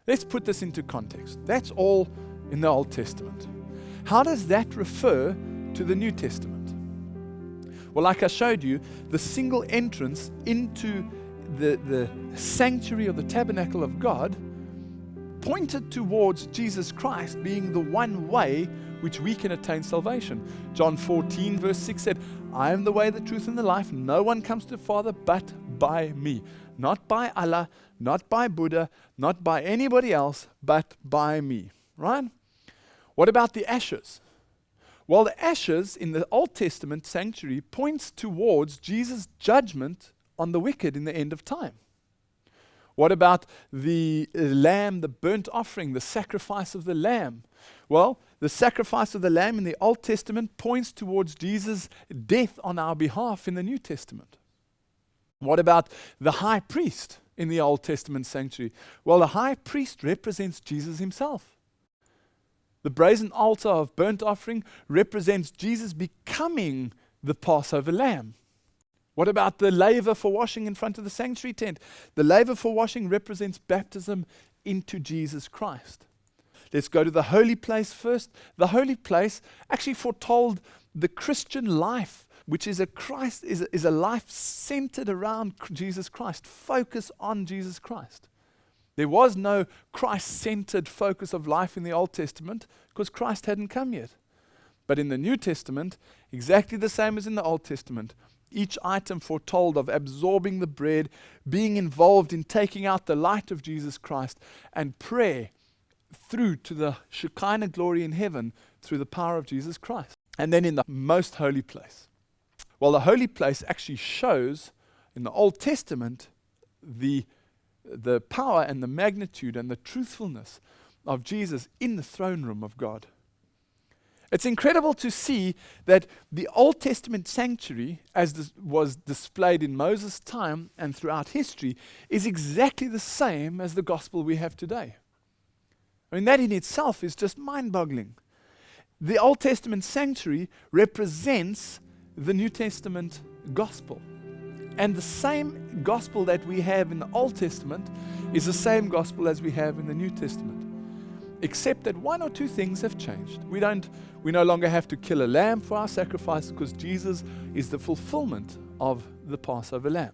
Let's put this into context. That's all in the Old Testament. How does that refer to the New Testament? Well, like I showed you, the single entrance into the sanctuary or the tabernacle of God pointed towards Jesus Christ being the one way which we can attain salvation. John 14 verse 6 said, I am the way, the truth, and the life. No one comes to the Father but by me. Not by Allah, not by Buddha, not by anybody else, but by me. Right? What about the ashes? Well, the ashes in the Old Testament sanctuary points towards Jesus' judgment on the wicked in the end of time. What about the lamb, the burnt offering, the sacrifice of the lamb? Well, the sacrifice of the lamb in the Old Testament points towards Jesus' death on our behalf in the New Testament. What about the high priest in the Old Testament sanctuary? Well, the high priest represents Jesus himself. The brazen altar of burnt offering represents Jesus becoming the Passover lamb. What about the laver for washing in front of the sanctuary tent? The laver for washing represents baptism into Jesus Christ. Let's go to the holy place first. The holy place actually foretold the Christian life, which is a life centered around Jesus Christ. Focus on Jesus Christ. There was no Christ-centered focus of life in the Old Testament because Christ hadn't come yet. But in the New Testament, exactly the same as in the Old Testament, each item foretold of absorbing the bread, being involved in taking out the light of Jesus Christ, and prayer through to the Shekinah glory in heaven through the power of Jesus Christ. And then in the most holy place. Well, the holy place actually shows in the Old Testament the power and the magnitude and the truthfulness of Jesus in the throne room of God. It's incredible to see that the Old Testament sanctuary, as was displayed in Moses' time and throughout history, is exactly the same as the gospel we have today. I mean, that in itself is just mind-boggling. The Old Testament sanctuary represents the New Testament gospel. And the same gospel that we have in the Old Testament is the same gospel as we have in the New Testament. Except that one or two things have changed. We no longer have to kill a lamb for our sacrifice because Jesus is the fulfillment of the Passover lamb.